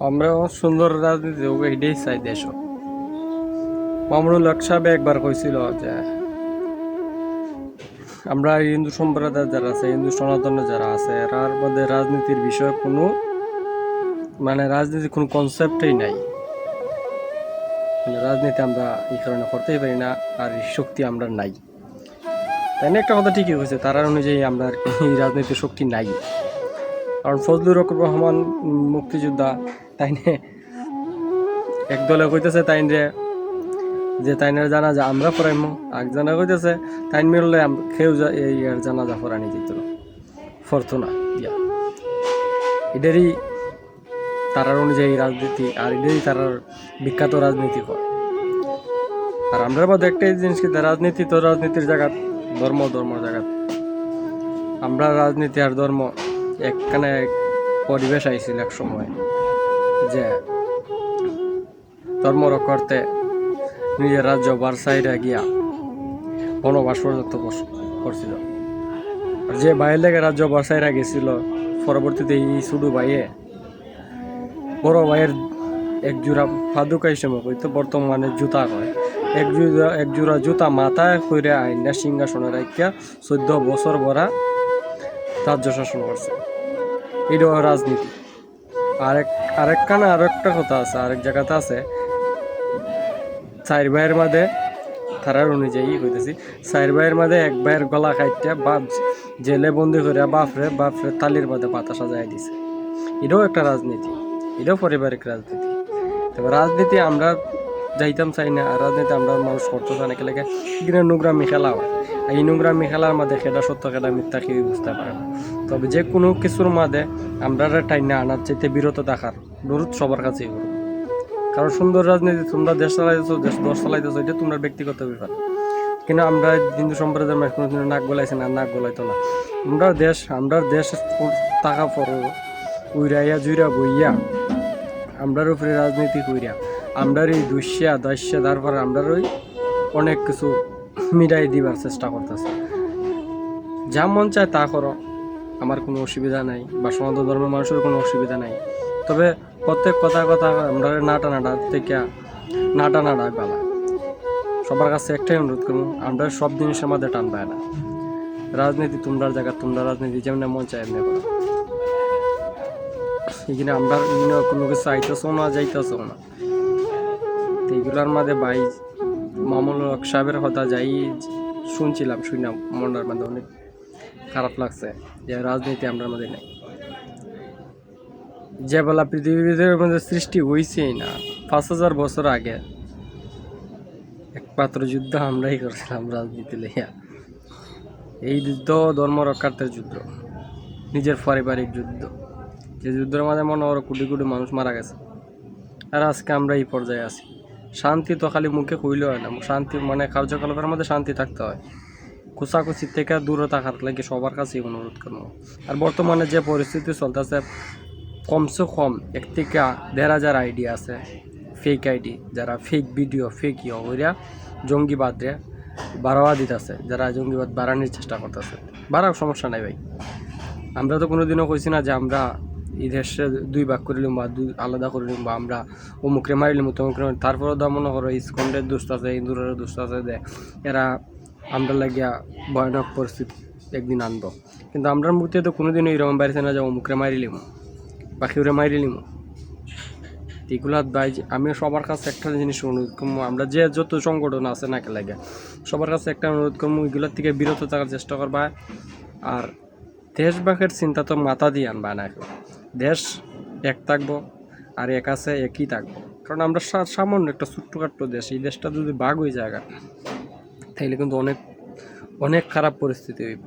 আমরা সুন্দর রাজনীতি হোক এটাই চাই দেশ। মামুনুল হক সাহেব একবার কইছিল যে আমরা হিন্দু সম্প্রদায় যারা আছে, হিন্দু সনাতনে যারা আছে, এর মধ্যে রাজনীতির বিষয়ে কোনো রাজনীতির কোনো কনসেপ্টই নাই। রাজনীতি আমরা এই কারণে করতেই পারি না, আর এই শক্তি আমরা নাই। তাই না, একটা কথা ঠিকই হয়েছে, তার অনুযায়ী আমরা এই রাজনীতির শক্তি নাই। কারণ ফজলুর রহমান মুক্তিযোদ্ধা, তাই না, একদলে কইতেছে তাই যে তাইনের জানাজা আমরা পড়াইমু, আর জানা কইতেছে তাইন মিললে খেউ এই জানাজা পড়ানি যেত ফরতো না। এদেরই তারার অনুযায়ী রাজনীতি, আর এদেরই তারার বিখ্যাত রাজনীতি করে। আর আমরা মধ্যে একটাই জিনিস কি, রাজনীতি তো রাজনীতির জায়গা, ধর্ম জায়গা। আমরা রাজনীতি আর ধর্ম একখানে পরিবেশ আইছিল এক সময়, যে ধর্ম করতে নিজের রাজ্য বারসাইরা গিয়া বনবাস পর্যন্ত করছিল। আর যে বাইরের লেগে রাজ্য বারসাইরা গেছিল, পরবর্তীতে এই ছোট ভাইয়ে বড় ভাইয়ের এক জোড়া ফাদুকা হিসেবে হইতো, বর্তমানে জুতা হয়, এক জোড়া জুতা মাথায় কইরে আইনা সিংহাসনে রাখিয়া 14 বছর ভরা রাজ্য শাসন করছে। এটাও রাজনীতি। আরেকখানে আরেকটা কথা আছে, আরেক জায়গাতে আছে, চার ভাইয়ের মাঝে তারার অনুযায়ী হইতেছি, চার ভাইয়ের মাঝে এক ভাইয়ের গলা কাইটা বাপ জেলে বন্দি করে বাপরে তালির মধ্যে পাতা সাজাই দিছে। এটাও একটা রাজনীতি, এটাও পারিবারিক রাজনীতি। তবে রাজনীতি আমরা যাইতাম চাই না, আর রাজনীতি আমরা মানুষ করতে চাই না, কেলেকে কিনা নোংরামি খেলা হয়। এই নোংরামি খেলার মাঝে খেলা সত্য খেলা মিথ্যা কেউ বুঝতে পারে না। তবে যে কোনো কিছুর মাঝে আমরা টাইনা আনার চাইতে বিরত থাকার অনুরোধ সবার কাছেই করব। কারণ সুন্দর রাজনীতি, তোমরা দেশ চালাইতেছো, দশ চালাইতেছো, এটা তোমার ব্যক্তিগত ব্যাপার। কিন্তু আমরা হিন্দু সম্প্রদায়ের মানুষ কোনোদিন নাক গলাইছে না, নাক গলাইতো না। আমরা দেশ টাকা পর উইরাইয়া জুইরা বইয়া আমরার উপরে রাজনীতি কইরা আমরার এই দুষ্যা তারপর আমরার ওই অনেক কিছু মিটাই দিবার চেষ্টা করতেছে। যা মন চায় তা করো, আমার কোনো অসুবিধা নাই, বা সনাতন ধর্মের মানুষের কোনো অসুবিধা নাই। তবে প্রত্যেক কথা আমরা নাটা থেকে নাটা বেলা সবার কাছে একটাই অনুরোধ করবো, আমরা সব জিনিসের মধ্যে টান পায় না। রাজনীতি তোমরা জায়গা, তোমরা রাজনীতি যেমন মন চায় এমনি করো। এখানে আমরা কোনো কিছু আইতেছো না, যাইতেছো না। এইগুলোর মাঝে ভাই মামুনুল হক সাহেবের কথা যাই শুনছিলাম, শুনলাম, মনের মধ্যে অনেক খারাপ লাগছে যে রাজনীতি আমরা মধ্যে নেই। যে বেলা পৃথিবীর মধ্যে সৃষ্টি হয়েছেই না, 5000 বছর আগে একমাত্র যুদ্ধ আমরাই করছিলাম রাজনীতি লইয়া। এই যুদ্ধ ধর্ম রক্ষার্থের যুদ্ধ, নিজের পারিবারিক যুদ্ধ, যে যুদ্ধের মাঝে মনে হয় কোটি কোটি মানুষ মারা গেছে। আর আজকে আমরা এই পর্যায়ে আছি। শান্তি তো খালি মুখে কইলে হয় না, শান্তি কার্যকলাপের মধ্যে শান্তি থাকতে হয়। কুচাকুচির থেকে দূরে থাকার লাগে সবার কাছেই অনুরোধ করবো। আর বর্তমানে যে পরিস্থিতি চলতেছে, কমসে কম 1 থেকে 1500 আইডি আছে, ফেক আইডি, যারা ফেক ভিডিও ফেক ওইরা জঙ্গিবাদরে বাড়াওয়া দিতেছে, যারা জঙ্গিবাদ বাড়ানোর চেষ্টা করতেছে। বাড়ার সমস্যা নাই ভাই, আমরা তো কোনোদিনও কইছি না যে আমরা এই দেশে 2 ভাগ করে নিম বা আলাদা করে নিম, বা আমরা অমুকরে মারিলিম তমুকরে। তারপরেও তো মনে করো ইসকন্ডের দুষ্ট আছে, হিন্দুরের দুষ্ট আছে, যে এরা আমরা লাগিয়া ভয়ানক পরিস্থিতি একদিন আনবো। কিন্তু আমরার মুখে তো কোনোদিনও এরকম বাড়িছে না যে অমুকরে মারিলিম বা কেউরে মারিলিম। এগুলা ভাই আমি সবার কাছে একটা জিনিস অনুরোধ করবো, আমরা যে যত সংগঠন আছে না লাগে সবার কাছে একটা অনুরোধ করবো, এগুলোর থেকে বিরত থাকার চেষ্টা করবা। আর দেশভাগের চিন্তা তো মাথা দিয়ে আনবা না। দেশ এক থাকবো, আর এক আছে একই থাকবো। কারণ আমরা সামান্য একটা ছোট্টখাট্ট দেশ, এই দেশটা যদি ভাগ হয়ে যায় তাহলে কিন্তু অনেক অনেক খারাপ পরিস্থিতি হইব।